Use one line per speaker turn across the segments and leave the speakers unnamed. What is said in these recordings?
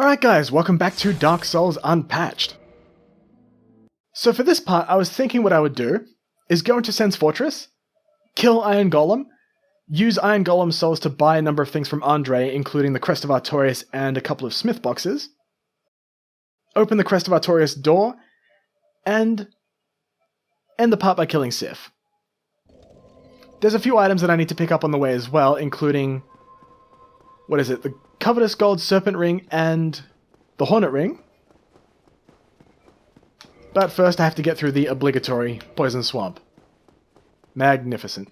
Alright guys, welcome back to Dark Souls Unpatched. So for this part, I was thinking what I would do is go into Sen's Fortress, kill Iron Golem, use Iron Golem souls to buy a number of things from Andre, including the Crest of Artorias and a couple of smith boxes, open the Crest of Artorias door, and end the part by killing Sif. There's a few items that I need to pick up on the way as well, including, the Covetous Gold Serpent Ring and the Hornet Ring. But first I have to get through the obligatory Poison Swamp. Magnificent.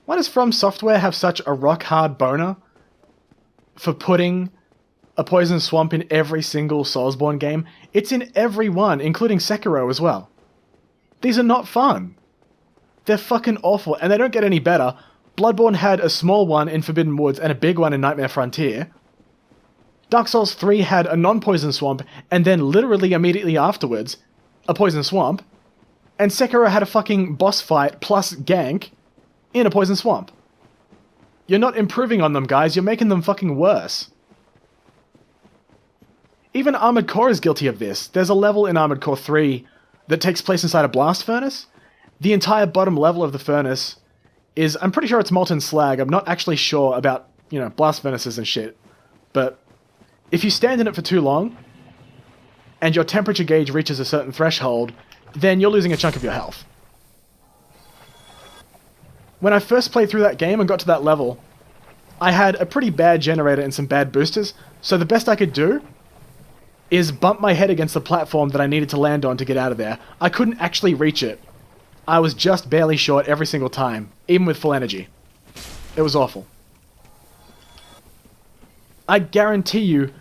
Why does From Software have such a rock-hard boner for putting a Poison Swamp in every single Soulsborne game? It's in every one, including Sekiro as well. These are not fun. They're fucking awful, and they don't get any better. Bloodborne had a small one in Forbidden Woods and a big one in Nightmare Frontier. Dark Souls 3 had a non-poison swamp, and then literally immediately afterwards, a poison swamp. And Sekiro had a fucking boss fight plus gank in a poison swamp. You're not improving on them, guys, you're making them fucking worse. Even Armored Core is guilty of this. There's a level in Armored Core 3 that takes place inside a blast furnace. The entire bottom level of the furnace is, I'm pretty sure it's molten slag. I'm not actually sure about, blast furnaces and shit. But if you stand in it for too long, and your temperature gauge reaches a certain threshold, then you're losing a chunk of your health. When I first played through that game and got to that level, I had a pretty bad generator and some bad boosters, so the best I could do is bump my head against the platform that I needed to land on to get out of there. I couldn't actually reach it. I was just barely short every single time, even with full energy. It was awful. I guarantee you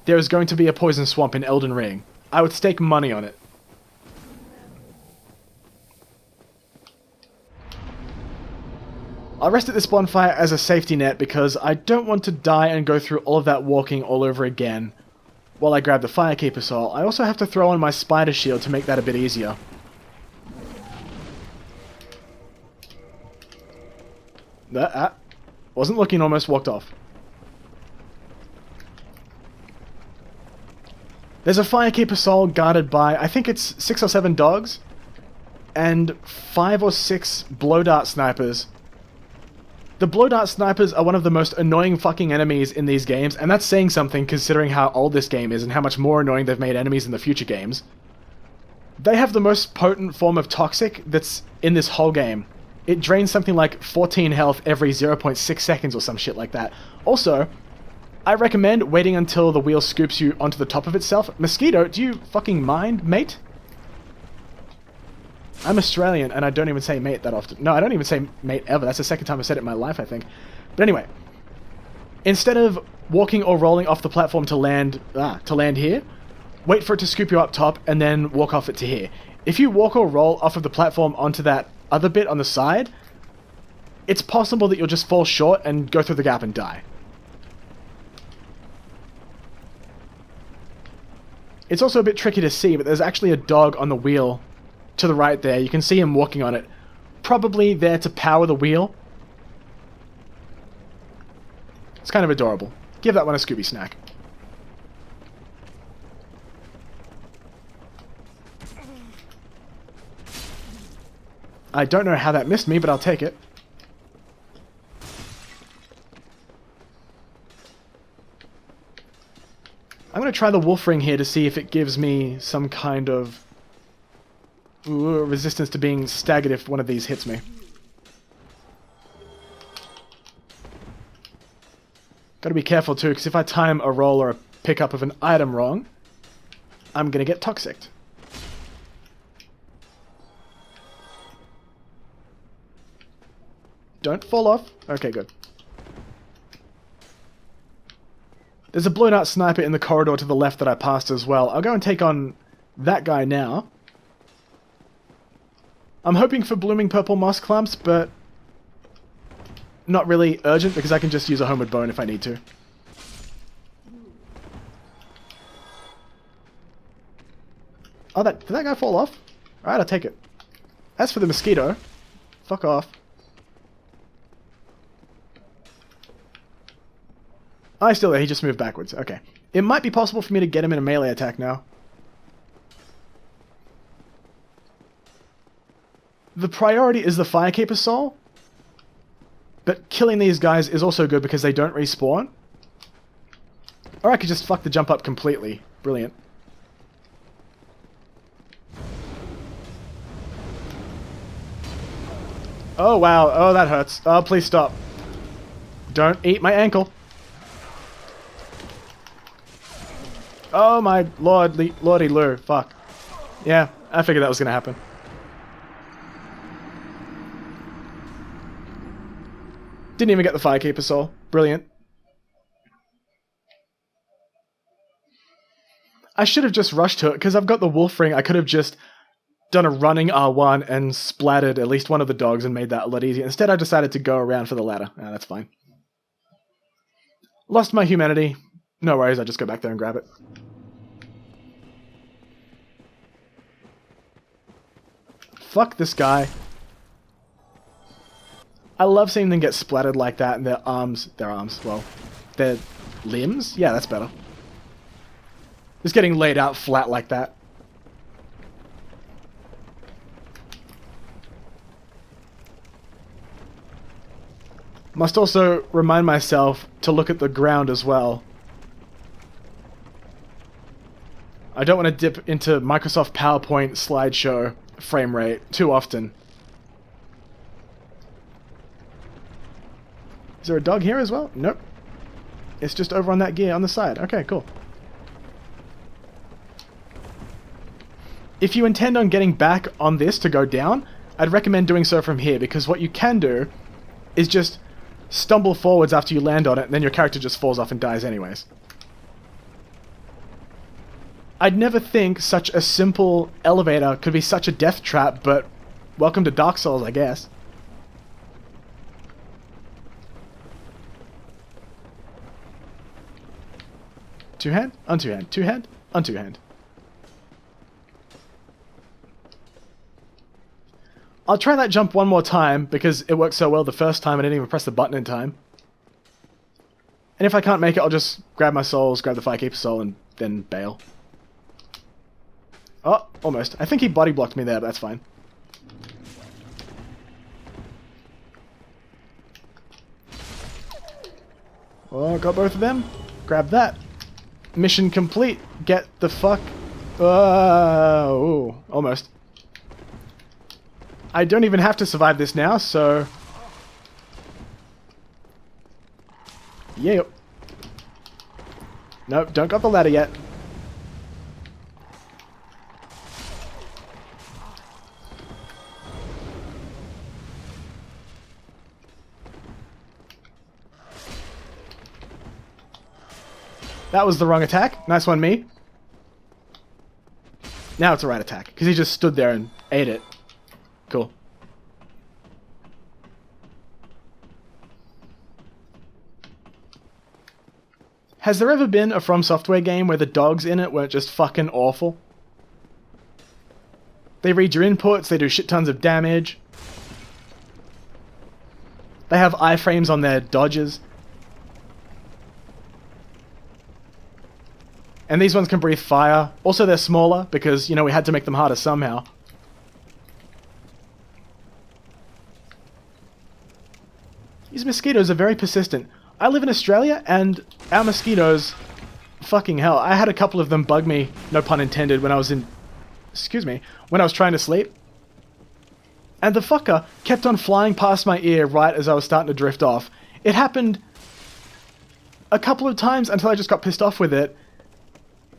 there is going to be a poison swamp in Elden Ring. I would stake money on it. I'll rest at this bonfire as a safety net because I don't want to die and go through all of that walking all over again while I grab the Firekeeper Soul. I also have to throw on my Spider Shield to make that a bit easier. Wasn't looking, almost walked off. There's a Firekeeper Soul guarded by, I think it's 6 or 7 dogs, and 5 or 6 blow dart snipers. The blow dart snipers are one of the most annoying fucking enemies in these games, and that's saying something considering how old this game is and how much more annoying they've made enemies in the future games. They have the most potent form of toxic that's in this whole game. It drains something like 14 health every 0.6 seconds or some shit like that. Also, I recommend waiting until the wheel scoops you onto the top of itself. Mosquito, do you fucking mind, mate? I'm Australian and I don't even say mate that often. No, I don't even say mate ever. That's the second time I've said it in my life, I think. But anyway, instead of walking or rolling off the platform to land here, wait for it to scoop you up top and then walk off it to here. If you walk or roll off of the platform onto that other bit on the side, it's possible that you'll just fall short and go through the gap and die. It's also a bit tricky to see, but there's actually a dog on the wheel to the right there. You can see him walking on it. Probably there to power the wheel. It's kind of adorable. Give that one a Scooby snack. I don't know how that missed me, but I'll take it. I'm going to try the Wolf Ring here to see if it gives me some kind of resistance to being staggered if one of these hits me. Got to be careful too, because if I time a roll or a pickup of an item wrong, I'm going to get toxicked. Don't fall off. Okay, good. There's a blown out sniper in the corridor to the left that I passed as well. I'll go and take on that guy now. I'm hoping for blooming purple moss clumps, but not really urgent because I can just use a Homeward Bone if I need to. Oh, did that guy fall off? Alright, I'll take it. As for the mosquito, fuck off. Oh, he's still there. He just moved backwards. Okay. It might be possible for me to get him in a melee attack now. The priority is the Firekeeper Soul. But killing these guys is also good because they don't respawn. Or I could just fuck the jump up completely. Brilliant. Oh, wow. Oh, that hurts. Oh, please stop. Don't eat my ankle. Oh, my lordy loo. Fuck. Yeah, I figured that was going to happen. Didn't even get the Firekeeper Soul. Brilliant. I should have just rushed to it, because I've got the Wolf Ring. I could have just done a running R1 and splattered at least one of the dogs and made that a lot easier. Instead, I decided to go around for the ladder. Ah, that's fine. Lost my humanity. No worries, I'll just go back there and grab it. Fuck this guy. I love seeing them get splattered like that and their arms, well, their limbs? Yeah, that's better. Just getting laid out flat like that. Must also remind myself to look at the ground as well. I don't want to dip into Microsoft PowerPoint slideshow frame rate too often. Is there a dog here as well? Nope. It's just over on that gear on the side. Okay, cool. If you intend on getting back on this to go down, I'd recommend doing so from here, because what you can do is just stumble forwards after you land on it, and then your character just falls off and dies anyways. I'd never think such a simple elevator could be such a death trap, but welcome to Dark Souls, I guess. Two-hand, un-two-hand, two-hand, un-two-hand. I'll try that jump one more time, because it worked so well the first time I didn't even press the button in time. And if I can't make it, I'll just grab my souls, grab the Firekeeper Soul, and then bail. Oh, almost. I think he body blocked me there, but that's fine. Oh, got both of them. Grab that. Mission complete. Get the fuck... ooh, almost. I don't even have to survive this now, so... Yeah. Nope, don't got the ladder yet. That was the wrong attack. Nice one, me. Now it's the right attack, because he just stood there and ate it. Cool. Has there ever been a From Software game where the dogs in it weren't just fucking awful? They read your inputs, they do shit tons of damage. They have iframes on their dodges. And these ones can breathe fire. Also, they're smaller, because, you know, we had to make them harder somehow. These mosquitoes are very persistent. I live in Australia, and our mosquitoes... Fucking hell. I had a couple of them bug me, no pun intended, when I was in... Excuse me. When I was trying to sleep. And the fucker kept on flying past my ear right as I was starting to drift off. It happened a couple of times until I just got pissed off with it.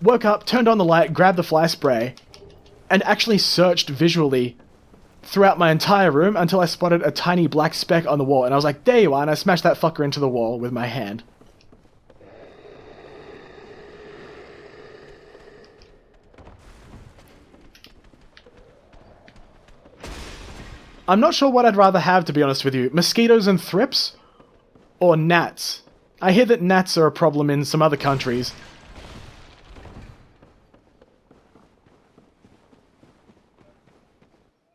Woke up, turned on the light, grabbed the fly spray, and actually searched visually throughout my entire room until I spotted a tiny black speck on the wall. And I was like, there you are, and I smashed that fucker into the wall with my hand. I'm not sure what I'd rather have, to be honest with you. Mosquitoes and thrips? Or gnats? I hear that gnats are a problem in some other countries.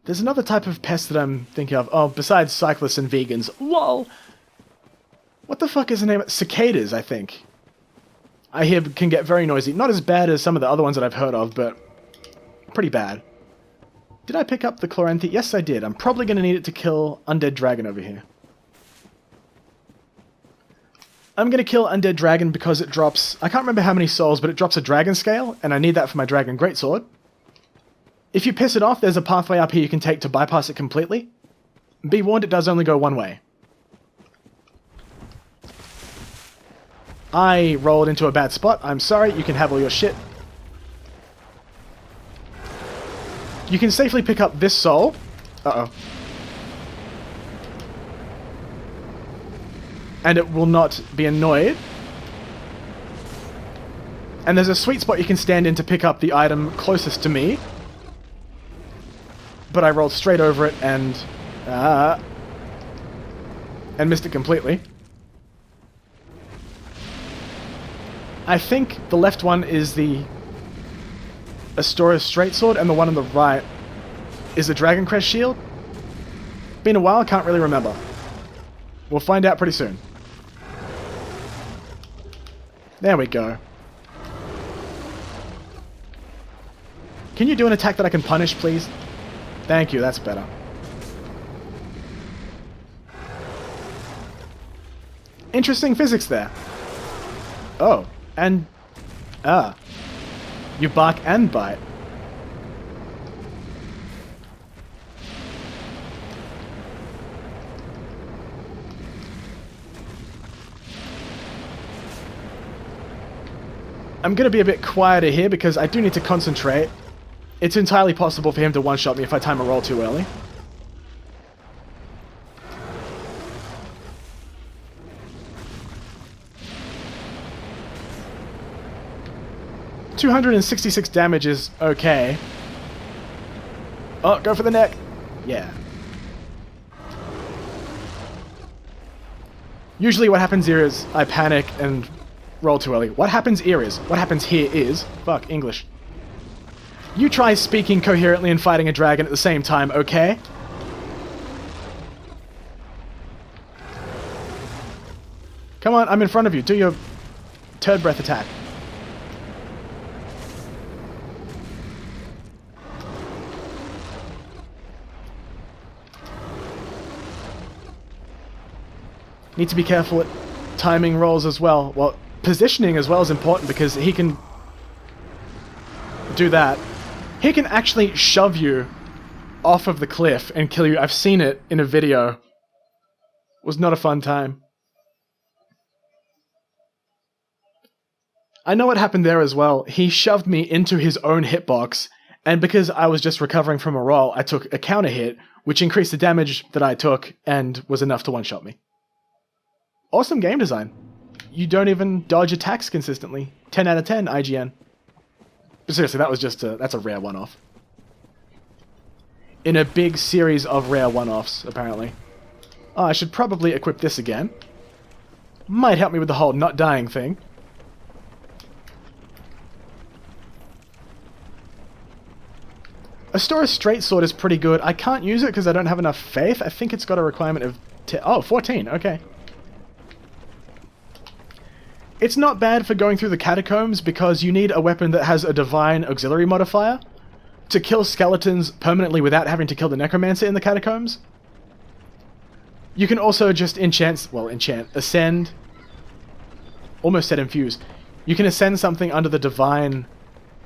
There's another type of pest that I'm thinking of. Oh, besides cyclists and vegans. LOL! What the fuck is the name? Cicadas, I think. I hear can get very noisy. Not as bad as some of the other ones that I've heard of, but pretty bad. Did I pick up the Chloranthe? Yes, I did. I'm probably going to need it to kill Undead Dragon over here. I'm going to kill Undead Dragon because it drops... I can't remember how many souls, but it drops a dragon scale, and I need that for my Dragon Greatsword. If you piss it off, there's a pathway up here you can take to bypass it completely. Be warned, it does only go one way. I rolled into a bad spot. I'm sorry, you can have all your shit. You can safely pick up this soul. Uh-oh. And it will not be annoyed. And there's a sweet spot you can stand in to pick up the item closest to me. But I rolled straight over it and missed it completely. I think the left one is the Artorias Straight Sword, and the one on the right is the Dragon Crest Shield. Been a while, can't really remember. We'll find out pretty soon. There we go. Can you do an attack that I can punish, please? Thank you, that's better. Interesting physics there. Oh, and... you bark and bite. I'm going to be a bit quieter here because I do need to concentrate. It's entirely possible for him to one-shot me if I time a roll too early. $266 damage is okay. Oh, go for the neck. Yeah. Usually what happens here is I panic and roll too early. What happens here is... What happens here is... Fuck, English. You try speaking coherently and fighting a dragon at the same time, okay? Come on, I'm in front of you. Do your turd breath attack. Need to be careful at timing rolls as well. Well, positioning as well is important because he can do that. He can actually shove you off of the cliff and kill you. I've seen it in a video. It was not a fun time. I know what happened there as well. He shoved me into his own hitbox, and because I was just recovering from a roll, I took a counter hit, which increased the damage that I took and was enough to one-shot me. Awesome game design. You don't even dodge attacks consistently. 10 out of 10, IGN. But seriously, that was just that's a rare one-off. In a big series of rare one-offs, apparently. Oh, I should probably equip this again. Might help me with the whole not dying thing. Artorias Straight Sword is pretty good. I can't use it because I don't have enough faith. I think it's got a requirement of... 14, okay. It's not bad for going through the catacombs because you need a weapon that has a divine auxiliary modifier to kill skeletons permanently without having to kill the necromancer in the catacombs. You can also just ascend. Almost said infuse. You can ascend something under the divine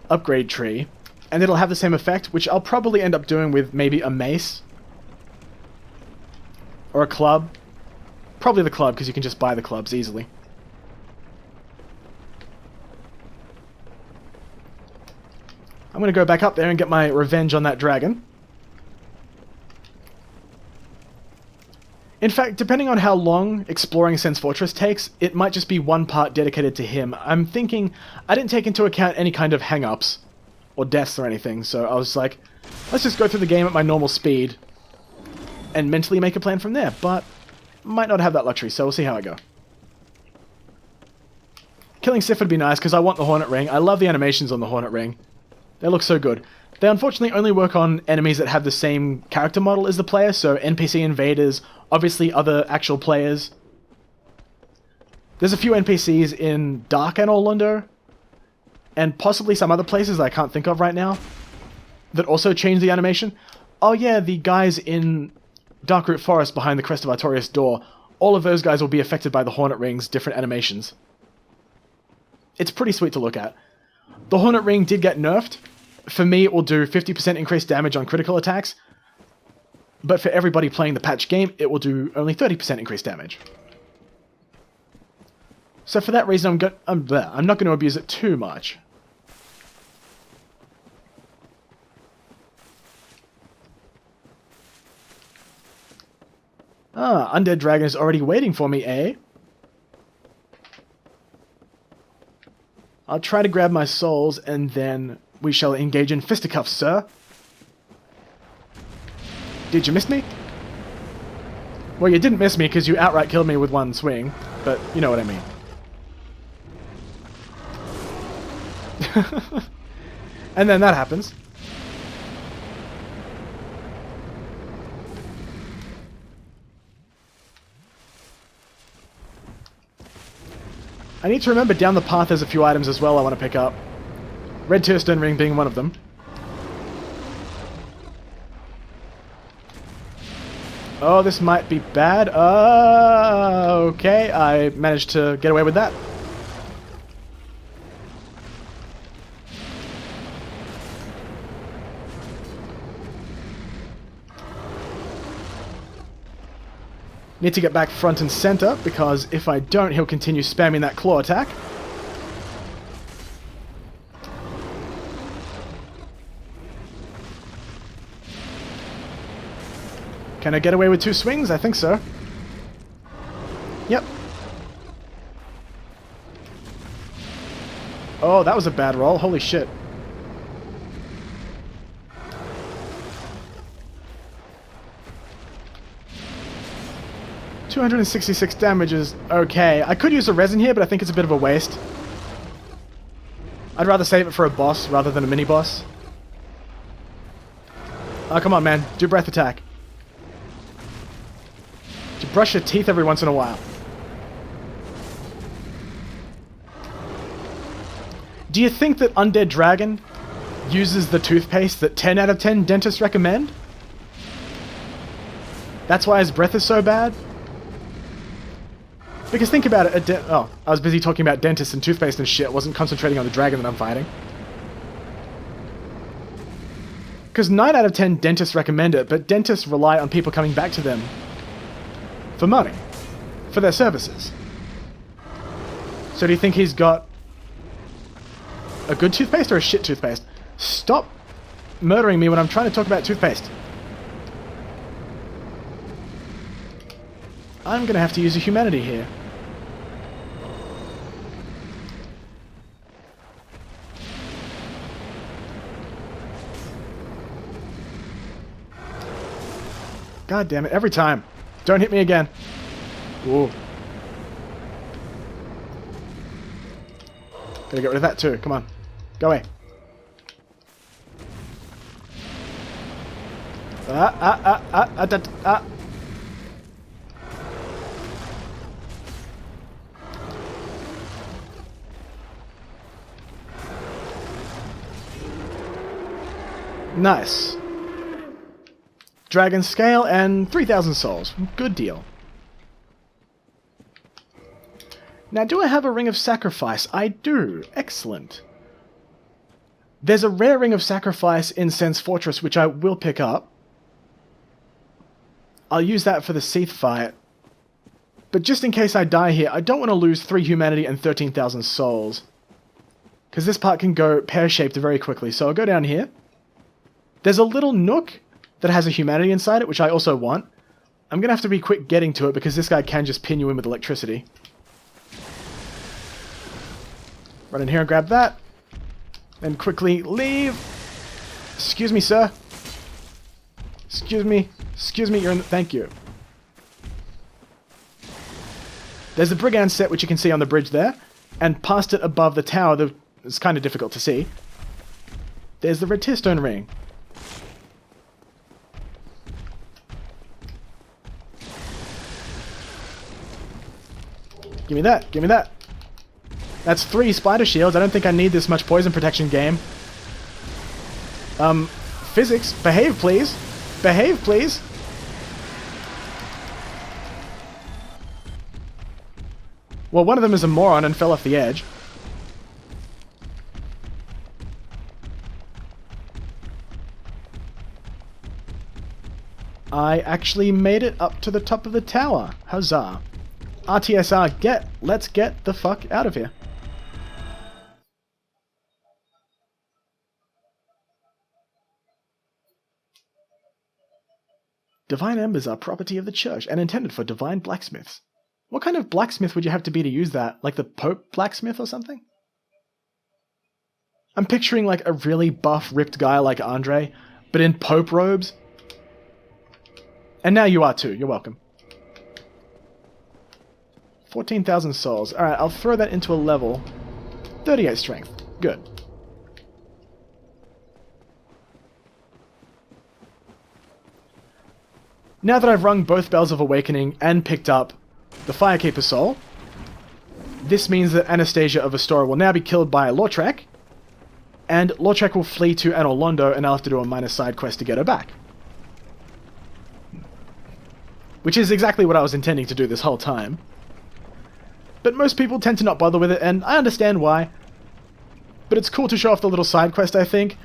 upgrade tree, and it'll have the same effect, which I'll probably end up doing with maybe a mace or a club. Probably the club because you can just buy the clubs easily. I'm going to go back up there and get my revenge on that dragon. In fact, depending on how long exploring Sen's Fortress takes, it might just be one part dedicated to him. I'm thinking I didn't take into account any kind of hang-ups or deaths or anything, so I was like, let's just go through the game at my normal speed and mentally make a plan from there, but might not have that luxury, so we'll see how I go. Killing Sif would be nice because I want the Hornet Ring. I love the animations on the Hornet Ring. They look so good. They unfortunately only work on enemies that have the same character model as the player, so NPC invaders, obviously other actual players. There's a few NPCs in Dark and Orlando, and possibly some other places I can't think of right now, that also change the animation. Oh yeah, the guys in Darkroot Forest behind the Crest of Artorias door, all of those guys will be affected by the Hornet Ring's different animations. It's pretty sweet to look at. The Hornet Ring did get nerfed. For me, it will do 50% increased damage on critical attacks, but for everybody playing the patch game, it will do only 30% increased damage. So for that reason, I'm not going to abuse it too much. Ah, Undead Dragon is already waiting for me, eh? I'll try to grab my souls, and then we shall engage in fisticuffs, sir. Did you miss me? Well, you didn't miss me because you outright killed me with one swing, but you know what I mean. And then that happens. I need to remember down the path there's a few items as well I want to pick up. Red Tearstone Ring being one of them. Oh, this might be bad. Okay, I managed to get away with that. Need to get back front and center, because if I don't, he'll continue spamming that claw attack. Can I get away with 2 swings? I think so. Yep. Oh, that was a bad roll. Holy shit. $266 damage is okay. I could use a resin here, but I think it's a bit of a waste. I'd rather save it for a boss rather than a mini-boss. Oh, come on, man. Do breath attack. You brush your teeth every once in a while. Do you think that Undead Dragon uses the toothpaste that 10 out of 10 dentists recommend? That's why his breath is so bad? Because think about it, oh, I was busy talking about dentists and toothpaste and shit, wasn't concentrating on the dragon that I'm fighting. Because 9 out of 10 dentists recommend it, but dentists rely on people coming back to them for money, for their services. So do you think he's got a good toothpaste or a shit toothpaste? Stop murdering me when I'm trying to talk about toothpaste. I'm going to have to use a humanity here. God damn it, every time. Don't hit me again. Ooh. Gotta get rid of that too, come on. Go away. Nice. Dragon scale and 3,000 souls. Good deal. Now, do I have a Ring of Sacrifice? I do. Excellent. There's a rare Ring of Sacrifice in Sen's Fortress, which I will pick up. I'll use that for the Seath fight. But just in case I die here, I don't want to lose 3 humanity and 13,000 souls. Because this part can go pear-shaped very quickly. So I'll go down here. There's a little nook that has a humanity inside it, which I also want. I'm going to have to be quick getting to it because this guy can just pin you in with electricity. Run in here and grab that. And quickly leave. Excuse me, sir. Excuse me. Excuse me, you're in the... Thank you. There's the Brigand set, which you can see on the bridge there. And past it above the tower, it's kind of difficult to see. There's the Red Tearstone Ring. Give me that. Give me that. That's 3 spider shields. I don't think I need this much poison protection game. Physics. Behave, please. Behave, please. Well, one of them is a moron and fell off the edge. I actually made it up to the top of the tower. Huzzah. RTSR, let's get the fuck out of here. Divine embers are property of the church and intended for divine blacksmiths. What kind of blacksmith would you have to be to use that? Like the Pope blacksmith or something? I'm picturing like a really buff, ripped guy like Andre, but in Pope robes. And now you are too, you're welcome. 14,000 souls. Alright, I'll throw that into a level. 38 strength. Good. Now that I've rung both Bells of Awakening and picked up the Firekeeper Soul, this means that Anastasia of Astora will now be killed by Lautrec, and Lautrec will flee to Anor Londo, and I'll have to do a minor side quest to get her back. Which is exactly what I was intending to do this whole time. But most people tend to not bother with it, and I understand why. But it's cool to show off the little side quest, I think.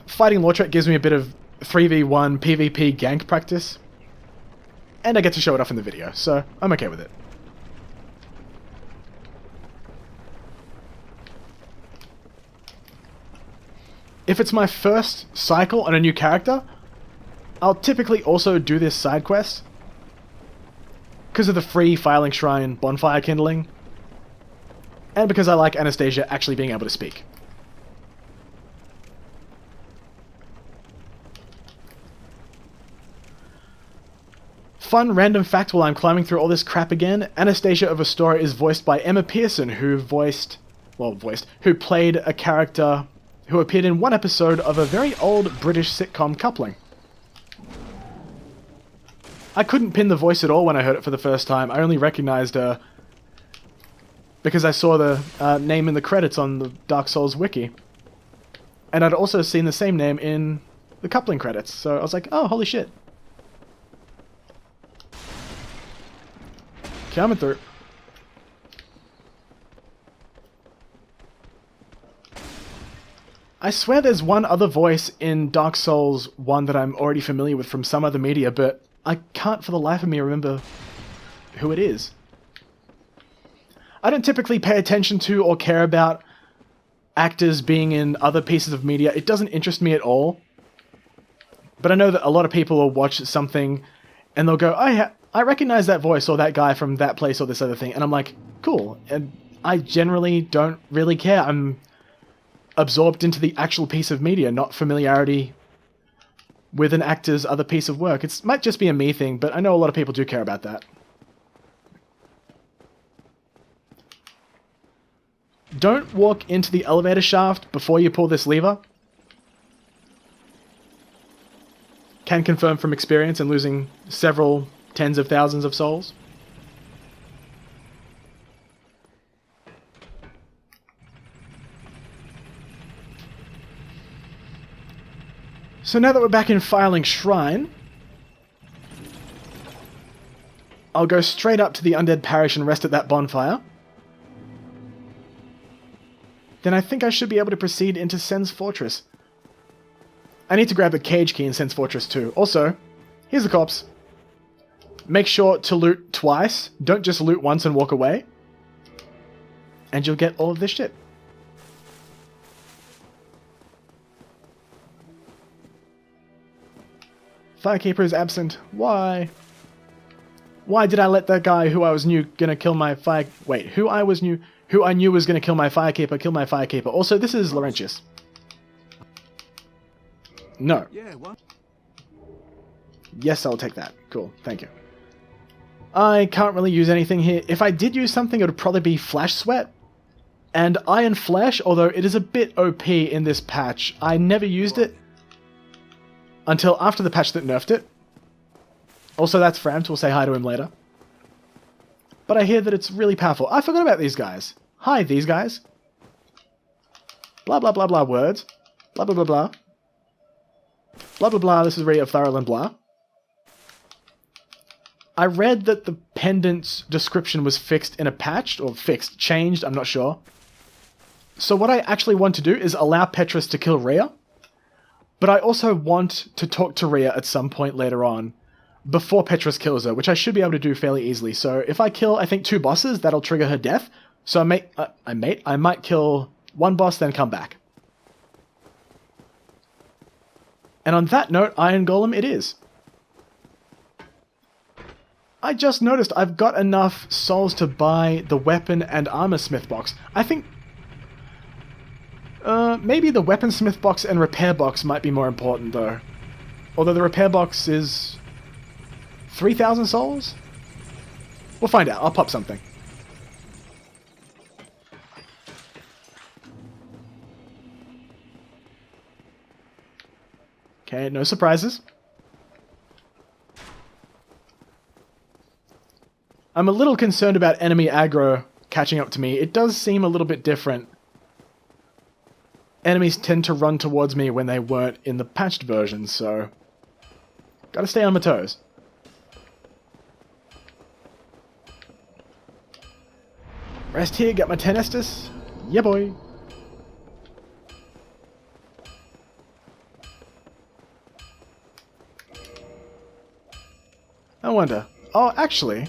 Fighting Lautrec gives me a bit of 3v1 PvP gank practice. And I get to show it off in the video, so I'm okay with it. If it's my first cycle on a new character, I'll typically also do this side quest because of the free Filing Shrine bonfire kindling, and because I like Anastasia actually being able to speak. Fun random fact while I'm climbing through all this crap again, Anastasia of Astora is voiced by Emma Pearson, who played a character who appeared in one episode of a very old British sitcom coupling. I couldn't pin the voice at all when I heard it for the first time. I only recognized her because I saw the name in the credits on the Dark Souls wiki. And I'd also seen the same name in the coupling credits, so I was like, oh, holy shit. Coming through. I swear there's one other voice in Dark Souls 1 that I'm already familiar with from some other media, but I can't for the life of me remember who it is. I don't typically pay attention to or care about actors being in other pieces of media. It doesn't interest me at all. But I know that a lot of people will watch something and they'll go, I recognize that voice or that guy from that place or this other thing. And I'm like, cool. And I generally don't really care. I'm absorbed into the actual piece of media, not familiarity with an actor's other piece of work. It might just be a me thing, but I know a lot of people do care about that. Don't walk into the elevator shaft before you pull this lever. Can confirm from experience and losing several tens of thousands of souls. So now that we're back in Filing Shrine, I'll go straight up to the Undead Parish and rest at that bonfire. Then I think I should be able to proceed into Sen's Fortress. I need to grab the cage key in Sen's Fortress too. Also, here's the corpse. Make sure to loot twice. Don't just loot once and walk away. And you'll get all of this shit. Firekeeper is absent. Why? Why did I let that guy who I knew was gonna kill my who I knew was gonna kill my Firekeeper kill my Firekeeper? Also, this is Laurentius. No.
Yeah, what?
Yes, I'll take that. Cool, thank you. I can't really use anything here. If I did use something, it would probably be Flash Sweat and Iron Flesh, although it is a bit OP in this patch. I never used it until after the patch that nerfed it. Also, that's Framt. We'll say hi to him later. But I hear that it's really powerful. I forgot about these guys. Hi, these guys. Blah, blah, blah, blah words. Blah, blah, blah, blah. Blah, blah, blah. This is really a thorough and blah. I read that the pendant's description was fixed in a patched, or fixed, changed, I'm not sure. So what I actually want to do is allow Petrus to kill Rhea, but I also want to talk to Rhea at some point later on, before Petrus kills her, which I should be able to do fairly easily. So if I kill, I think, 2 bosses, that'll trigger her death. So I might kill 1 boss, then come back. And on that note, Iron Golem it is. I just noticed I've got enough souls to buy the weapon and armor smith box. I think maybe the weapon smith box and repair box might be more important though. Although the repair box is 3,000 souls? We'll find out. I'll pop something. Okay, no surprises. I'm a little concerned about enemy aggro catching up to me. It does seem a little bit different. Enemies tend to run towards me when they weren't in the patched version, so gotta stay on my toes. Rest here, get my 10 Estus. Yeah, boy. I wonder. Oh, actually,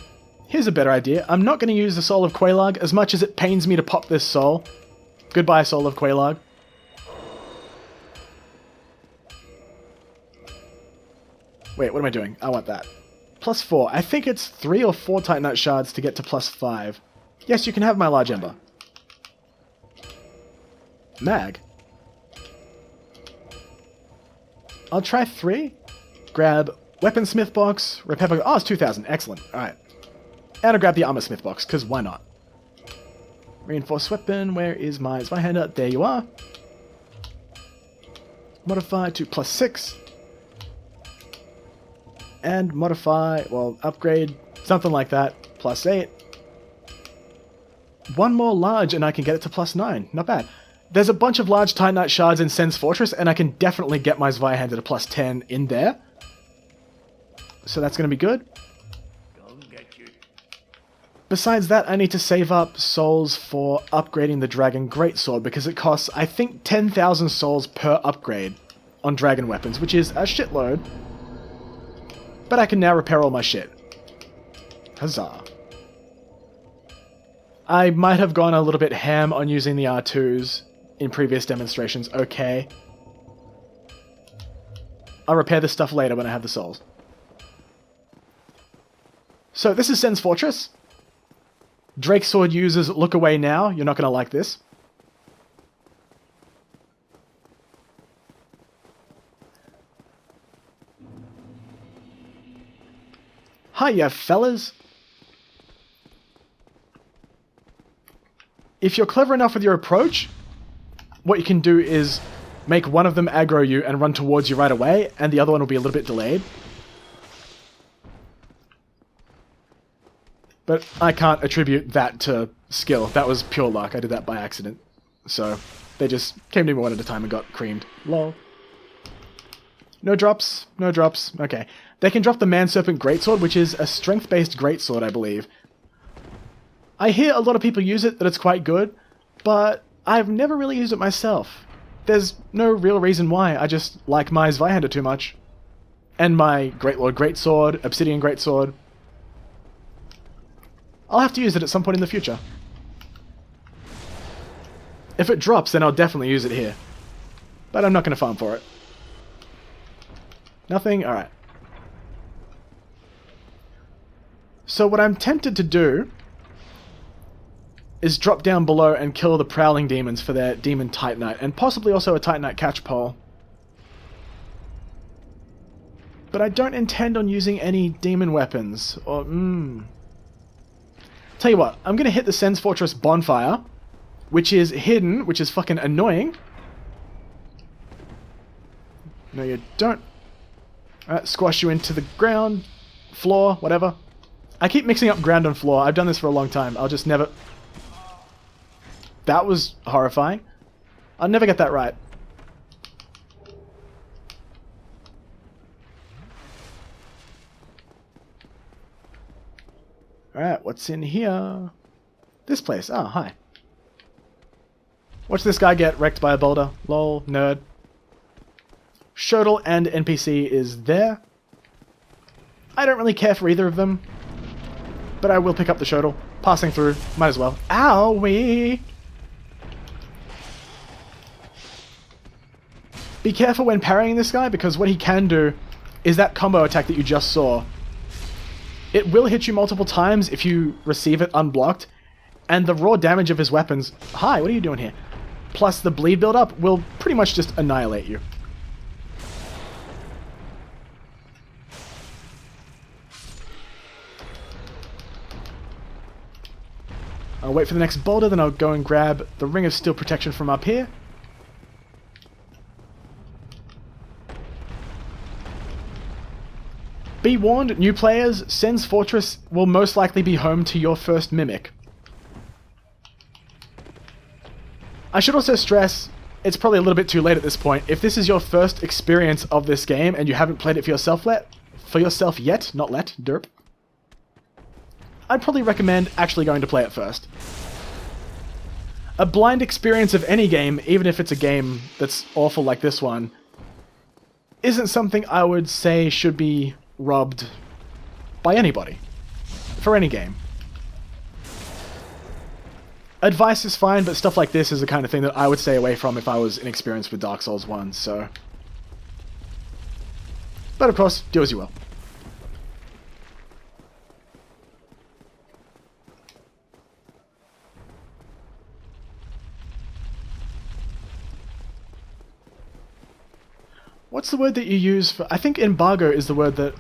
here's a better idea. I'm not going to use the Soul of Quelaag as much as it pains me to pop this soul. Goodbye, Soul of Quelaag. Wait, what am I doing? I want that. +4. I think it's 3 or 4 Titanite shards to get to +5. Yes, you can have my large ember. Mag. I'll try 3. Grab weaponsmith box, repair box. Oh, it's 2,000. Excellent. Alright. And I'll grab the armor smith box, because why not? Reinforced weapon. Where is my Zweihander? There you are. Modify to +6. And modify, well, upgrade, something like that, +8. 1 more large and I can get it to +9. Not bad. There's a bunch of large Titanite shards in Sen's Fortress, and I can definitely get my Zweihander to +10 in there. So that's going to be good. Besides that, I need to save up souls for upgrading the Dragon Greatsword, because it costs, I think, 10,000 souls per upgrade on dragon weapons, which is a shitload. But I can now repair all my shit. Huzzah. I might have gone a little bit ham on using the R2s in previous demonstrations. Okay. I'll repair this stuff later when I have the souls. So this is Sen's Fortress. Drake Sword users, look away now. You're not going to like this. Hiya, fellas. If you're clever enough with your approach, what you can do is make one of them aggro you and run towards you right away, and the other one will be a little bit delayed. But I can't attribute that to skill. That was pure luck. I did that by accident. So, they just came to me one at a time and got creamed. Lol. No drops. No drops. Okay. They can drop the Man-Serpent Greatsword, which is a strength-based greatsword, I believe. I hear a lot of people use it, that it's quite good, but I've never really used it myself. There's no real reason why. I just like my Zweihander too much. And my Greatlord Greatsword, Obsidian Greatsword. I'll have to use it at some point in the future. If it drops, then I'll definitely use it here. But I'm not going to farm for it. Nothing? Alright. So what I'm tempted to do is drop down below and kill the Prowling Demons for their Demon Titanite, and possibly also a Titanite Catchpole. But I don't intend on using any demon weapons, or Tell you what, I'm going to hit the Sen's Fortress Bonfire, which is hidden, which is fucking annoying. No, you don't. Alright, squash you into the ground, floor, whatever. I keep mixing up ground and floor. I've done this for a long time. I'll just never... That was horrifying. I'll never get that right. Alright, what's in here? This place. Oh, hi. Watch this guy get wrecked by a boulder. Lol, nerd. Shodel and NPC is there. I don't really care for either of them, but I will pick up the Shodel. Passing through, might as well. Owie! Be careful when parrying this guy, because what he can do is that combo attack that you just saw. It will hit you multiple times if you receive it unblocked, and the raw damage of his weapons... Hi, what are you doing here? Plus the bleed build-up will pretty much just annihilate you. I'll wait for the next boulder, then I'll go and grab the Ring of Steel Protection from up here. Be warned, new players, Sen's Fortress will most likely be home to your first Mimic. I should also stress, it's probably a little bit too late at this point. If this is your first experience of this game and you haven't played it for yourself yet, not let, derp, I'd probably recommend actually going to play it first. A blind experience of any game, even if it's a game that's awful like this one, isn't something I would say should be robbed by anybody. For any game. Advice is fine, but stuff like this is the kind of thing that I would stay away from if I was inexperienced with Dark Souls 1, so... But of course, do as you will. What's the word that you use for... I think embargo is the word that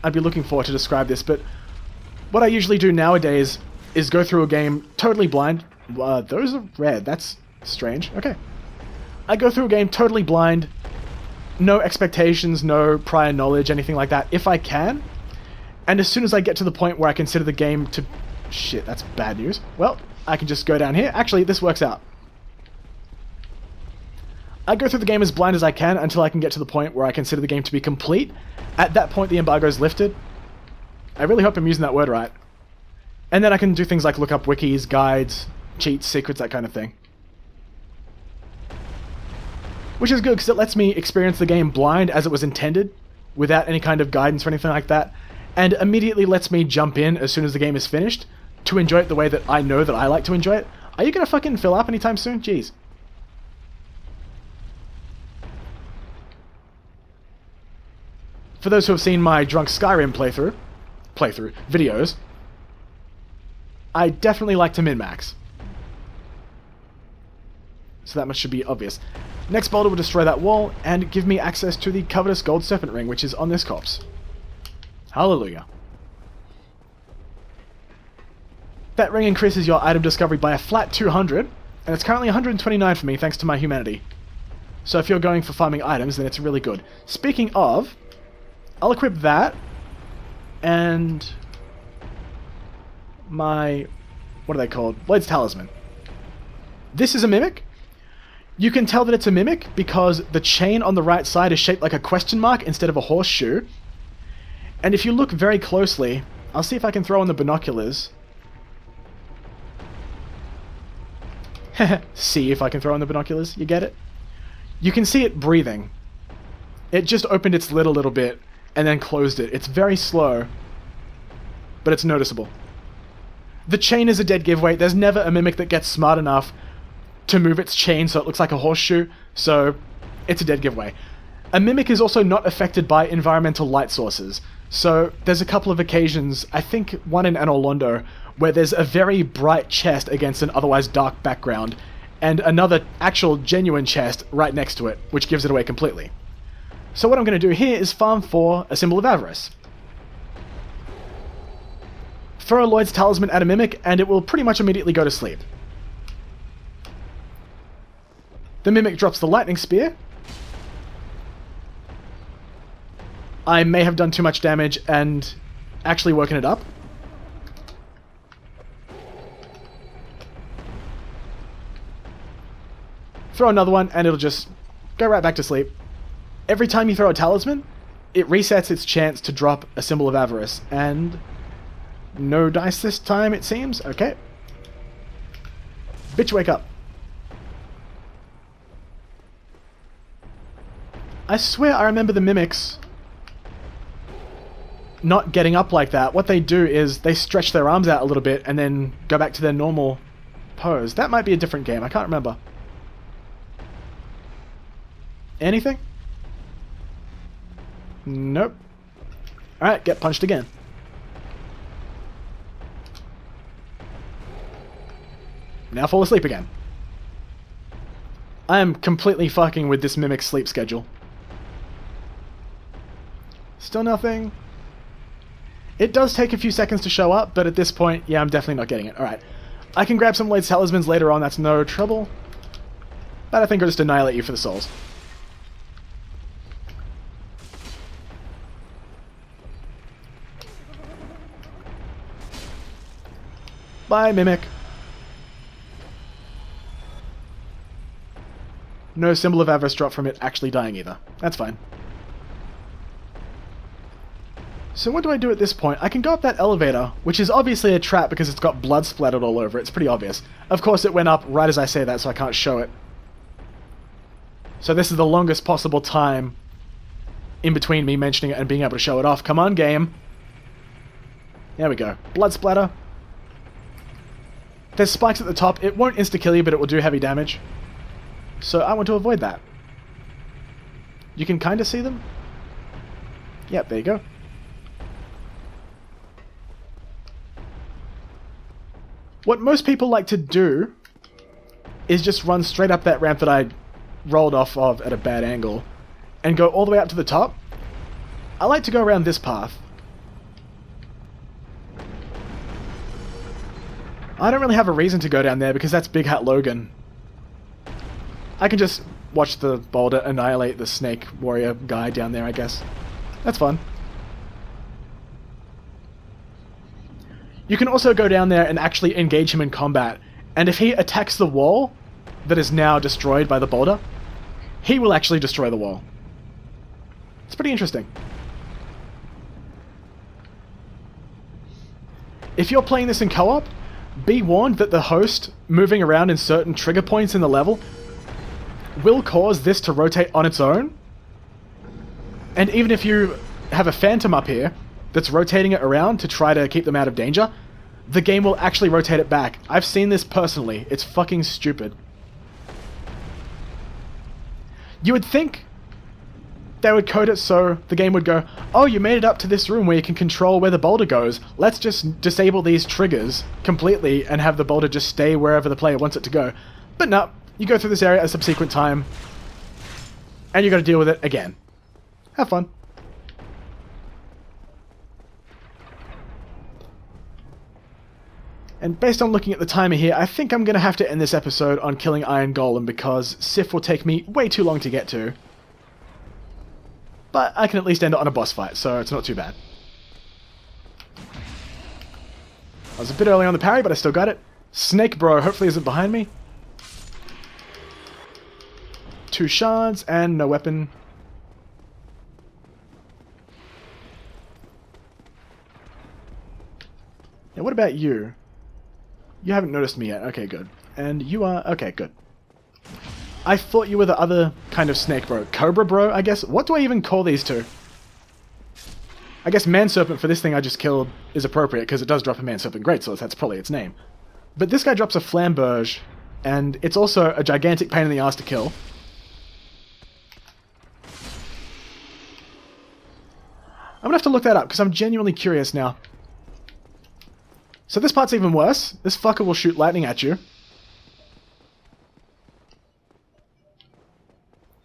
I'd be looking for to describe this, but what I usually do nowadays is go through a game totally blind. Those are red. That's strange. Okay. I go through a game totally blind, no expectations, no prior knowledge, anything like that, if I can. And as soon as I get to the point where I consider the game to... Shit, that's bad news. Well, I can just go down here. Actually, this works out. I go through the game as blind as I can until I can get to the point where I consider the game to be complete. At that point, the embargo is lifted. I really hope I'm using that word right. And then I can do things like look up wikis, guides, cheats, secrets, that kind of thing. Which is good, because it lets me experience the game blind as it was intended, without any kind of guidance or anything like that, and immediately lets me jump in as soon as the game is finished, to enjoy it the way that I know that I like to enjoy it. Are you gonna fucking fill up anytime soon? Jeez. For those who have seen my Drunk Skyrim playthrough videos, I definitely like to min-max. So that much should be obvious. Next boulder will destroy that wall and give me access to the covetous gold serpent ring, which is on this corpse. Hallelujah. That ring increases your item discovery by a flat 200, and it's currently 129 for me thanks to my humanity. So if you're going for farming items, then it's really good. Speaking of, I'll equip that, and my... what are they called? Blade's Talisman. This is a mimic. You can tell that it's a mimic because the chain on the right side is shaped like a question mark instead of a horseshoe. And if you look very closely, I'll see if I can throw in the binoculars. See if I can throw in the binoculars, you get it? You can see it breathing. It just opened its lid a little bit and then closed it. It's very slow, but it's noticeable. The chain is a dead giveaway. There's never a mimic that gets smart enough to move its chain so it looks like a horseshoe, so it's a dead giveaway. A mimic is also not affected by environmental light sources, so there's a couple of occasions, I think one in Anor Londo, where there's a very bright chest against an otherwise dark background, and another actual genuine chest right next to it, which gives it away completely. So what I'm going to do here is farm for a symbol of avarice. Throw Lloyd's Talisman at a mimic, and it will pretty much immediately go to sleep. The mimic drops the lightning spear. I may have done too much damage and actually woken it up. throw another one, and it'll just go right back to sleep. Every time you throw a talisman, it resets its chance to drop a symbol of avarice, and no dice this time, it seems. Okay. Bitch, wake up. I swear I remember the mimics not getting up like that. What they do is they stretch their arms out a little bit and then go back to their normal pose. That might be a different game. I can't remember. Anything? Nope. Alright, get punched again. Now fall asleep again. I am completely fucking with this mimic's sleep schedule. Still nothing. It does take a few seconds to show up, but at this point, yeah, I'm definitely not getting it. Alright. I can grab some Lade's talismans later on, that's no trouble. But I think I'll just annihilate you for the souls. Bye, Mimic. No symbol of avarice drop from it actually dying either. That's fine. So what do I do at this point? I can go up that elevator, which is obviously a trap because it's got blood splattered all over it. It's pretty obvious. Of course it went up right as I say that, so I can't show it. So this is the longest possible time in between me mentioning it and being able to show it off. Come on, game. There we go. Blood splatter. There's spikes at the top. It won't insta-kill you, but it will do heavy damage. So I want to avoid that. You can kind of see them. Yep, there you go. What most people like to do is just run straight up that ramp that I rolled off of at a bad angle and go all the way up to the top. I like to go around this path. I don't really have a reason to go down there because that's Big Hat Logan. I can just watch the boulder annihilate the snake warrior guy down there, I guess. That's fun. You can also go down there and actually engage him in combat, and if he attacks the wall that is now destroyed by the boulder, he will actually destroy the wall. It's pretty interesting. If you're playing this in co-op, be warned that the host moving around in certain trigger points in the level will cause this to rotate on its own. And even if you have a phantom up here that's rotating it around to try to keep them out of danger, the game will actually rotate it back. I've seen this personally. It's fucking stupid. You would think they would code it so the game would go, oh, you made it up to this room where you can control where the boulder goes. Let's just disable these triggers completely and have the boulder just stay wherever the player wants it to go. But no, you go through this area at a subsequent time, and you got to deal with it again. Have fun. And based on looking at the timer here, I think I'm going to have to end this episode on killing Iron Golem because Sif will take me way too long to get to. But I can at least end it on a boss fight, so it's not too bad. I was a bit early on the parry, but I still got it. Snake Bro hopefully isn't behind me. 2 shards and no weapon. Now what about you? You haven't noticed me yet. Okay, good. And you are... Okay, good. I thought you were the other kind of snake bro. Cobra bro, I guess? What do I even call these two? I guess Manserpent for this thing I just killed is appropriate because it does drop a Manserpent Greatsword, that's probably its name. But this guy drops a Flamberge, and it's also a gigantic pain in the ass to kill. I'm gonna have to look that up because I'm genuinely curious now. So this part's even worse. This fucker will shoot lightning at you.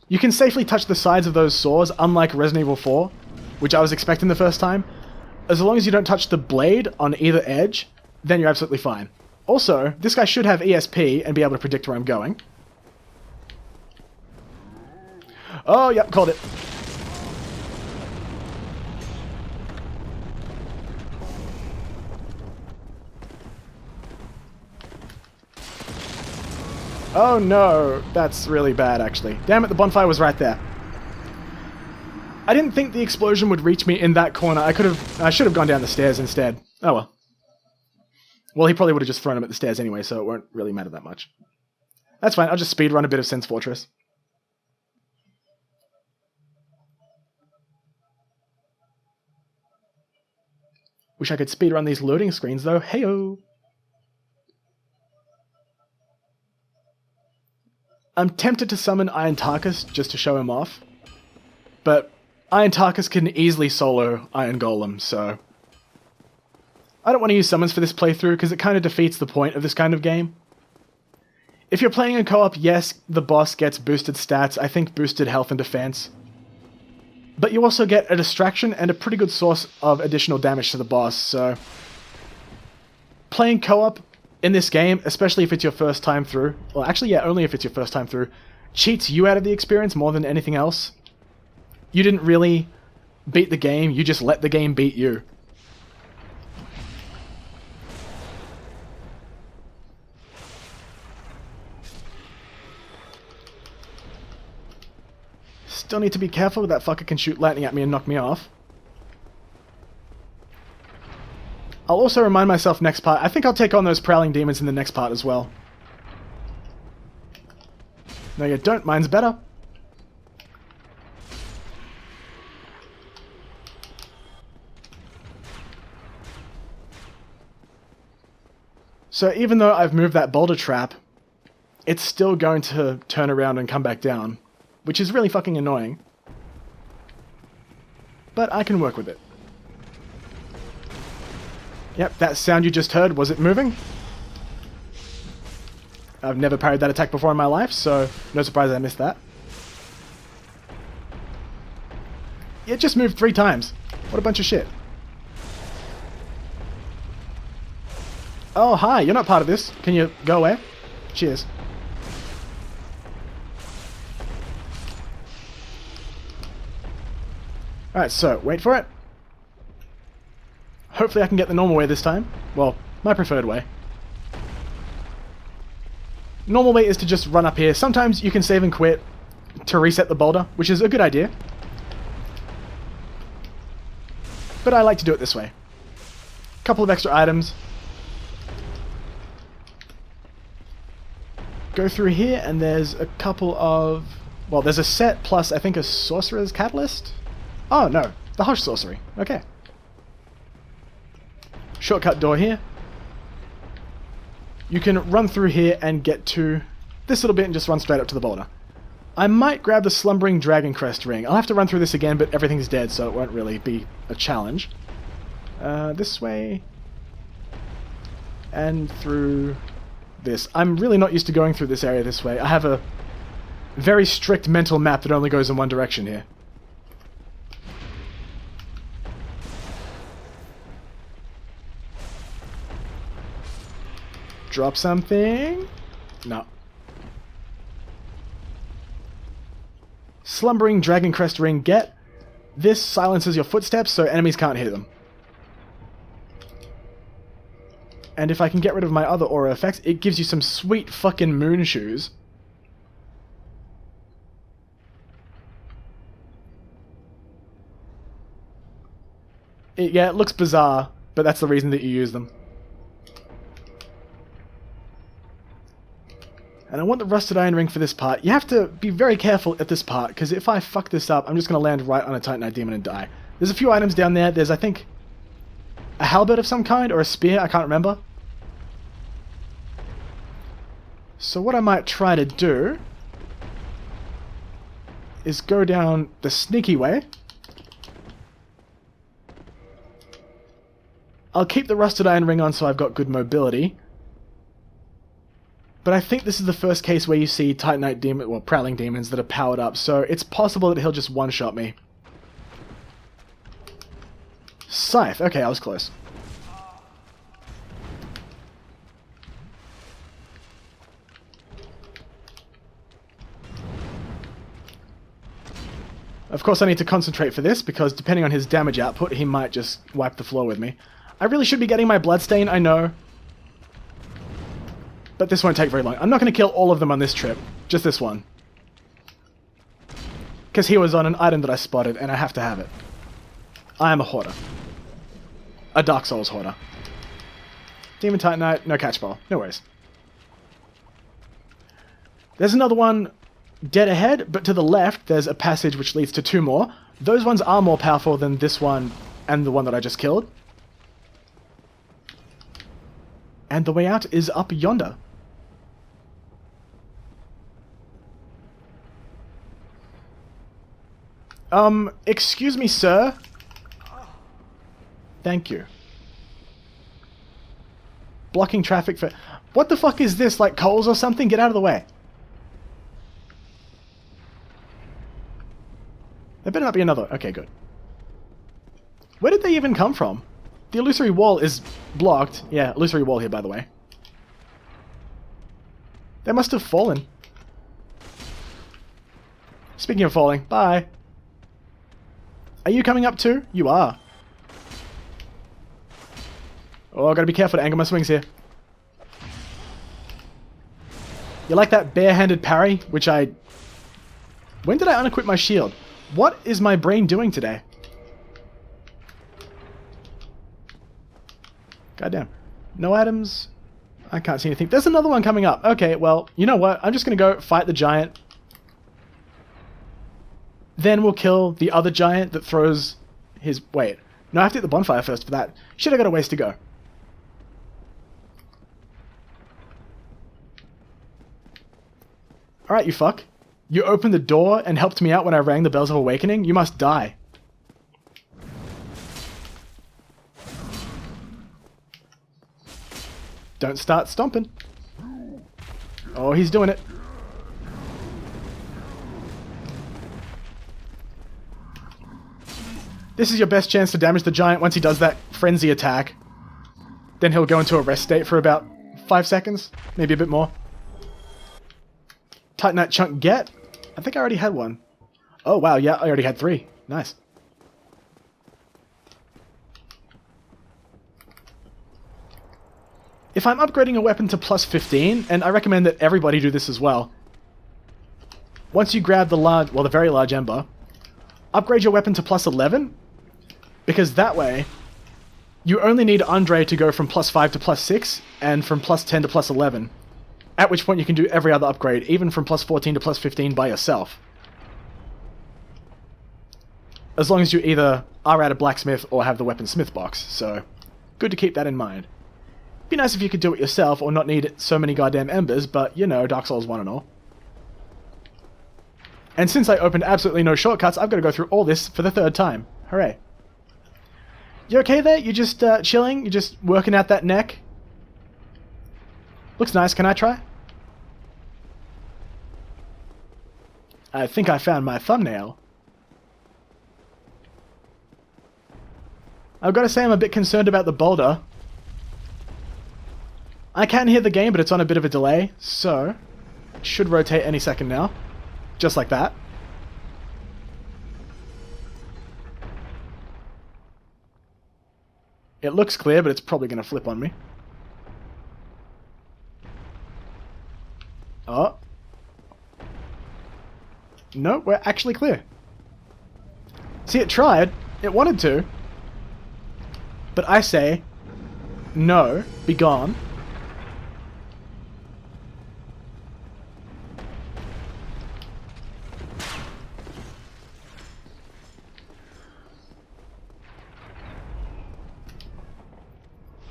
You can safely touch the sides of those saws, unlike Resident Evil 4, which I was expecting the first time. As long as you don't touch the blade on either edge, then you're absolutely fine. Also, this guy should have ESP and be able to predict where I'm going. Oh, yep, called it. Oh no, that's really bad actually. Damn it, the bonfire was right there. I didn't think the explosion would reach me in that corner. I should have gone down the stairs instead. Oh well. Well, he probably would have just thrown him at the stairs anyway, so it won't really matter that much. That's fine, I'll just speedrun a bit of Sense Fortress. Wish I could speedrun these loading screens though. Heyo! I'm tempted to summon Iron Tarkus just to show him off. But Iron Tarkus can easily solo Iron Golem, so... I don't want to use summons for this playthrough because it kind of defeats the point of this kind of game. If you're playing in co-op, yes, the boss gets boosted stats, I think boosted health and defense. But you also get a distraction and a pretty good source of additional damage to the boss, so... Playing co-op in this game, especially if it's your first time through, well actually yeah, only if it's your first time through, cheats you out of the experience more than anything else. You didn't really beat the game, you just let the game beat you. Still need to be careful, that fucker can shoot lightning at me and knock me off. I'll also remind myself next part, I think I'll take on those prowling demons in the next part as well. No you don't, mine's better. So even though I've moved that boulder trap, it's still going to turn around and come back down. Which is really fucking annoying. But I can work with it. Yep, that sound you just heard, was it moving? I've never parried that attack before in my life, so no surprise I missed that. It just moved 3 times. What a bunch of shit. Oh, hi, you're not part of this. Can you go away? Cheers. Alright, so, wait for it. Hopefully I can get the normal way this time. Well, my preferred way. Normal way is to just run up here. Sometimes you can save and quit to reset the boulder, which is a good idea. But I like to do it this way. Couple of extra items. Go through here and there's a couple of... Well, there's a set plus I think a sorcerer's catalyst? Oh, no. The Hush Sorcery. Okay. Shortcut door here. You can run through here and get to this little bit and just run straight up to the boulder. I might grab the Slumbering Dragon Crest ring. I'll have to run through this again, but everything's dead, so it won't really be a challenge. This way. And through this. I'm really not used to going through this area this way. I have a very strict mental map that only goes in one direction here. Drop something? No. Slumbering Dragon Crest ring, get. This silences your footsteps so enemies can't hear them. And if I can get rid of my other aura effects, it gives you some sweet fucking moon shoes. Yeah, it looks bizarre, but that's the reason that you use them. And I want the Rusted Iron Ring for this part. You have to be very careful at this part, because if I fuck this up, I'm just going to land right on a Titanite Demon and die. There's a few items down there. There's, I think, a halberd of some kind, or a spear, I can't remember. So what I might try to do is go down the sneaky way. I'll keep the Rusted Iron Ring on so I've got good mobility. But I think this is the first case where you see Titanite Demon, well, Prowling Demons that are powered up, so it's possible that he'll just one-shot me. Scythe. Okay, I was close. Of course I need to concentrate for this, because depending on his damage output, he might just wipe the floor with me. I really should be getting my Bloodstain, I know. But this won't take very long. I'm not going to kill all of them on this trip. Just this one. Because he was on an item that I spotted, and I have to have it. I am a hoarder. A Dark Souls hoarder. Demon Titanite, no catch ball. No worries. There's another one dead ahead, but to the left there's a passage which leads to 2 more. Those ones are more powerful than this one and the one that I just killed. And the way out is up yonder. Excuse me, sir. Thank you. Blocking traffic for... What the fuck is this? Like coals or something? Get out of the way. There better not be another. Okay, good. Where did they even come from? The illusory wall is blocked. Yeah, illusory wall here, by the way. They must have fallen. Speaking of falling, bye. Are you coming up too? You are. Oh, gotta be careful to angle my swings here. You like that bare-handed parry, which I... When did I unequip my shield? What is my brain doing today? Goddamn. No items. I can't see anything. There's another one coming up. Okay, well, you know what? I'm just gonna go fight the giant. Then we'll kill the other giant that throws his... Wait. No, I have to hit the bonfire first for that. Shit, I got a ways to go. Alright, you fuck. You opened the door and helped me out when I rang the bells of awakening? You must die. Don't start stomping. Oh, he's doing it. This is your best chance to damage the giant once he does that frenzy attack. Then he'll go into a rest state for about 5 seconds. Maybe a bit more. Titanite chunk get? I think I already had one. Oh wow, yeah, I already had 3. Nice. If I'm upgrading a weapon to plus 15, and I recommend that everybody do this as well, once you grab the large, well, the very large ember, upgrade your weapon to plus 11, because that way, you only need Andre to go from plus 5 to plus 6, and from plus 10 to plus 11. At which point you can do every other upgrade, even from plus 14 to plus 15 by yourself. As long as you either are at a blacksmith or have the weaponsmith box, so good to keep that in mind. Be nice if you could do it yourself or not need so many goddamn embers, but you know, Dark Souls 1 and all. And since I opened absolutely no shortcuts, I've got to go through all this for the 3rd time. Hooray. You okay there? You just chilling? You just working out that neck? Looks nice. Can I try? I think I found my thumbnail. I've got to say I'm a bit concerned about the boulder. I can hear the game, but it's on a bit of a delay, so it should rotate any second now. Just like that. It looks clear, but it's probably going to flip on me. Oh. No, we're actually clear. See, it tried. It wanted to. But I say, no, be gone.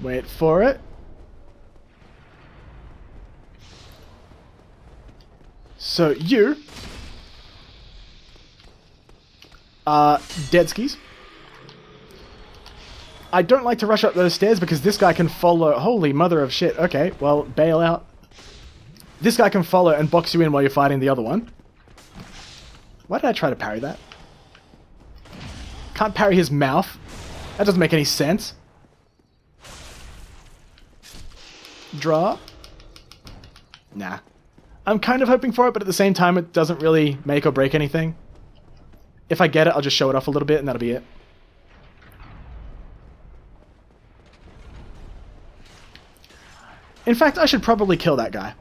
Wait for it. So you are dead skis. I don't like to rush up those stairs because this guy can follow. Holy mother of shit. Okay, well, bail out. This guy can follow and box you in while you're fighting the other one. Why did I try to parry that? Can't parry his mouth. That doesn't make any sense. Draw. Nah. I'm kind of hoping for it, but at the same time it doesn't really make or break anything. If I get it, I'll just show it off a little bit and that'll be it. In fact, I should probably kill that guy.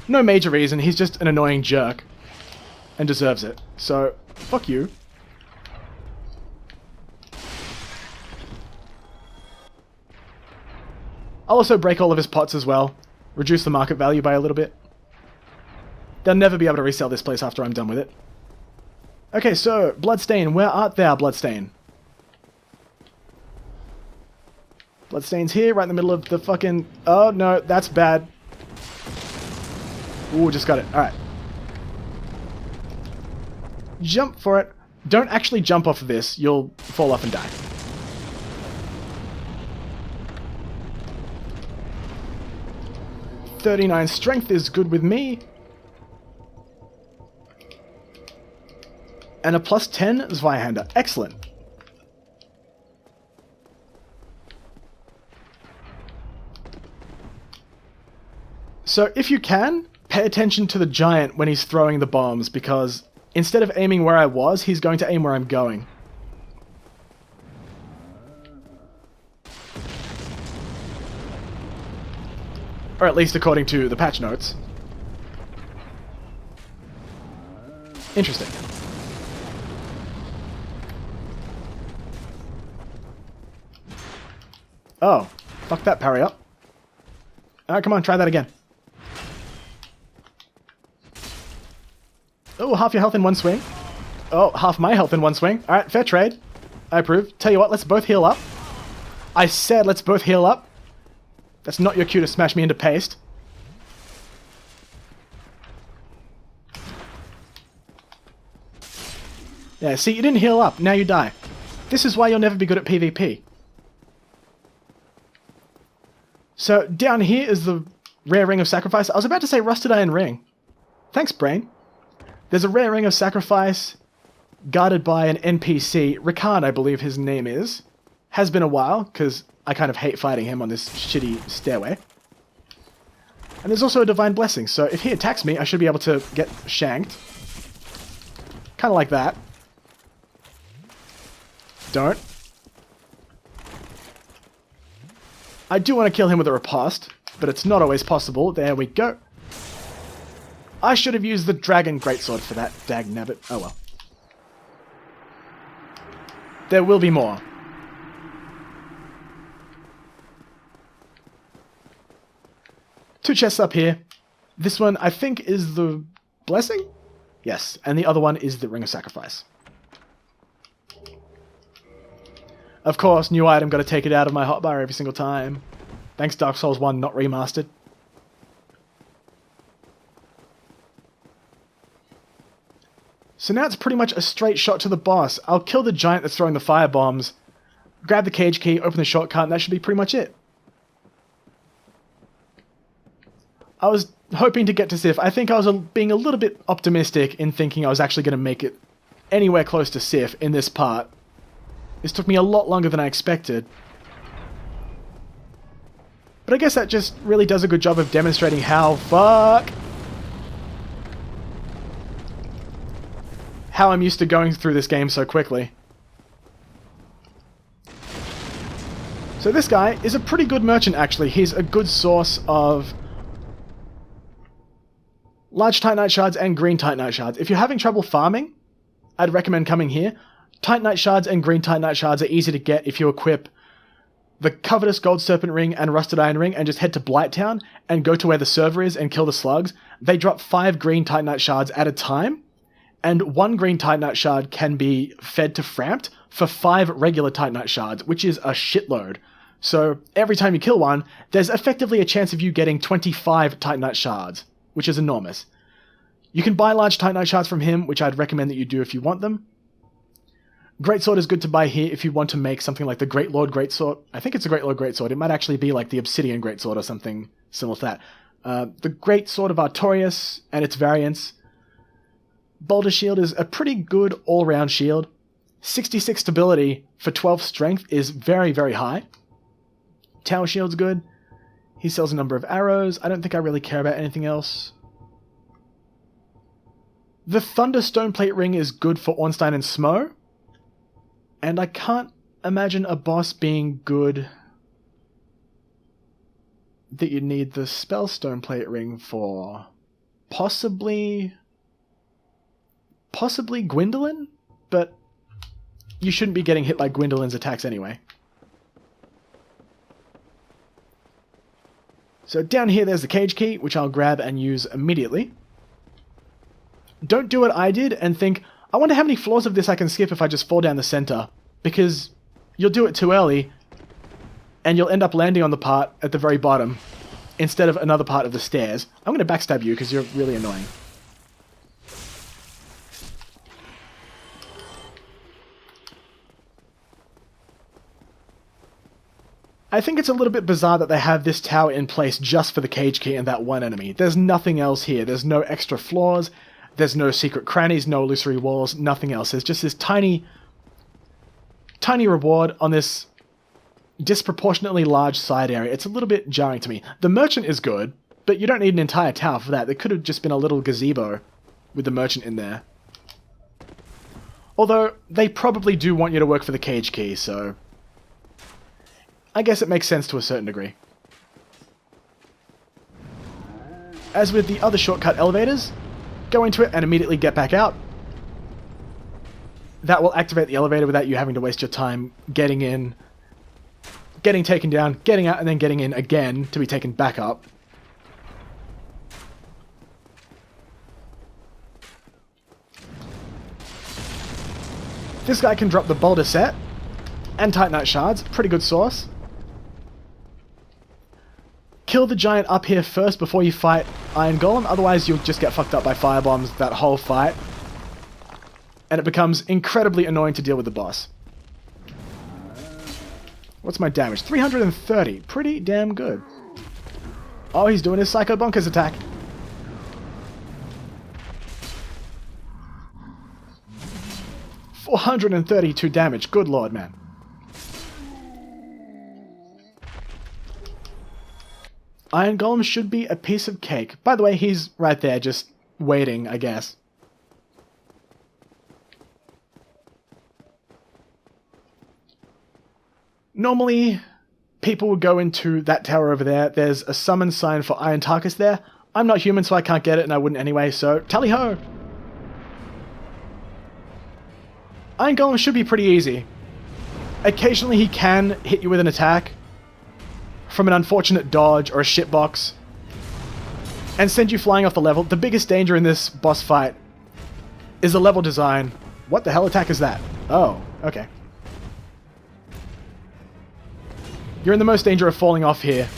No major reason, he's just an annoying jerk. And deserves it. So, fuck you. I'll also break all of his pots as well. Reduce the market value by a little bit. They'll never be able to resell this place after I'm done with it. Okay, so, Bloodstain, where art thou, Bloodstain? Bloodstain's here, right in the middle of the fucking... Oh, no, that's bad. Ooh, just got it. Alright. Jump for it. Don't actually jump off of this. You'll fall off and die. .39 strength is good with me. And a +10 Zweihander. Excellent. So if you can, pay attention to the giant when he's throwing the bombs, because instead of aiming where I was, he's going to aim where I'm going. Or at least according to the patch notes. Interesting. Oh, fuck that parry up. Alright, come on, try that again. Oh, half your health in one swing. Oh, half my health in one swing. Alright, fair trade. I approve. Tell you what, let's both heal up. I said let's both heal up. That's not your cue to smash me into paste. Yeah, see, you didn't heal up. Now you die. This is why you'll never be good at PvP. So, down here is the rare ring of sacrifice. I was about to say rusted iron ring. Thanks, brain. There's a rare ring of sacrifice guarded by an NPC. Rikan, I believe his name is. Has been a while, because I kind of hate fighting him on this shitty stairway. And there's also a divine blessing, so if he attacks me, I should be able to get shanked. Kind of like that. Don't. I do want to kill him with a riposte, but it's not always possible. There we go. I should have used the dragon greatsword for that, dagnabbit. Oh well. There will be more. Two chests up here. This one, I think, is the blessing? Yes, and the other one is the ring of sacrifice. Of course, new item, gotta take it out of my hotbar every single time. Thanks Dark Souls 1, not remastered. So now it's pretty much a straight shot to the boss. I'll kill the giant that's throwing the fire bombs, grab the cage key, open the shortcut, and that should be pretty much it. I was hoping to get to Sif. I think I was being a little bit optimistic in thinking I was actually going to make it anywhere close to Sif in this part. This took me a lot longer than I expected. But I guess that just really does a good job of demonstrating how how I'm used to going through this game so quickly. So this guy is a pretty good merchant, actually. He's a good source of large Titanite shards and green Titanite shards. If you're having trouble farming, I'd recommend coming here. Titanite shards and green Titanite shards are easy to get if you equip the Covetous Gold Serpent Ring and Rusted Iron Ring and just head to Blighttown and go to where the server is and kill the slugs. They drop 5 green Titanite shards at a time, and 1 green Titanite shard can be fed to Framped for 5 regular Titanite shards, which is a shitload. So every time you kill one, there's effectively a chance of you getting 25 Titanite shards, which is enormous. You can buy large Titanite shards from him, which I'd recommend that you do if you want them. Greatsword is good to buy here if you want to make something like the Great Lord Greatsword. I think it's a Great Lord Greatsword. It might actually be like the Obsidian Greatsword or something similar to that. The Greatsword of Artorias and its variants. Boulder Shield is a pretty good all-round shield. 66 stability for 12 strength is very, very high. Tower Shield's good. He sells a number of arrows. I don't think I really care about anything else. The Thunder Stoneplate Ring is good for Ornstein and Smo. And I can't imagine a boss being good that you need the Spellstone Plate Ring for. Possibly Gwendolyn? But you shouldn't be getting hit by Gwendolyn's attacks anyway. So down here there's the cage key, which I'll grab and use immediately. Don't do what I did and think, I wonder how many floors of this I can skip if I just fall down the center. Because you'll do it too early, and you'll end up landing on the part at the very bottom, instead of another part of the stairs. I'm going to backstab you because you're really annoying. I think it's a little bit bizarre that they have this tower in place just for the cage key and that one enemy. There's nothing else here. There's no extra floors, there's no secret crannies, no illusory walls, nothing else. There's just this tiny reward on this disproportionately large side area. It's a little bit jarring to me. The merchant is good, but you don't need an entire tower for that. There could have just been a little gazebo with the merchant in there. Although, they probably do want you to work for the cage key, so I guess it makes sense to a certain degree. As with the other shortcut elevators, go into it and immediately get back out. That will activate the elevator without you having to waste your time getting in, getting taken down, getting out, and then getting in again to be taken back up. This guy can drop the Boulder Set and Titanite Shards. Pretty good source. Kill the giant up here first before you fight Iron Golem, otherwise you'll just get fucked up by firebombs that whole fight. And it becomes incredibly annoying to deal with the boss. What's my damage? 330. Pretty damn good. Oh, he's doing his Psycho Bonkers attack. $432 damage. Good lord, man. Iron Golem should be a piece of cake. By the way, he's right there, just waiting, I guess. Normally, people would go into that tower over there. There's a summon sign for Iron Tarkus there. I'm not human, so I can't get it, and I wouldn't anyway, so tally-ho! Iron Golem should be pretty easy. Occasionally he can hit you with an attack from an unfortunate dodge or a shitbox and send you flying off the level. The biggest danger in this boss fight is the level design. What the hell attack is that? Oh, okay. You're in the most danger of falling off here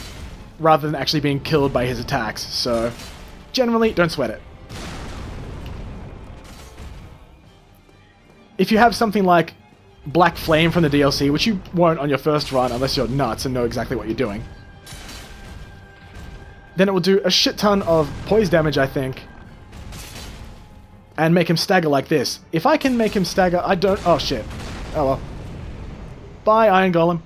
rather than actually being killed by his attacks, so generally don't sweat it. If you have something like Black Flame from the DLC, which you won't on your first run unless you're nuts and know exactly what you're doing, then it will do a shit ton of poise damage, I think, and make him stagger like this. If I can make him stagger, I don't... Oh, shit. Oh, well. Bye, Iron Golem.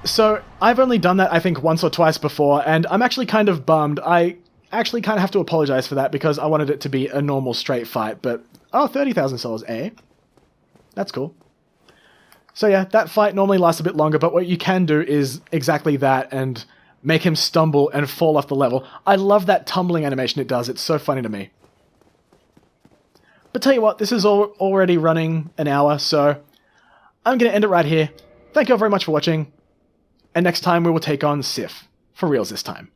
So, I've only done that, I think, once or twice before, and I'm actually kind of bummed. I actually kind of have to apologize for that because I wanted it to be a normal straight fight, but... Oh, 30,000 souls, eh? That's cool. So yeah, that fight normally lasts a bit longer, but what you can do is exactly that and make him stumble and fall off the level. I love that tumbling animation it does, it's so funny to me. But tell you what, this is already running an hour, so I'm going to end it right here. Thank you all very much for watching, and next time we will take on Sif. For reals this time.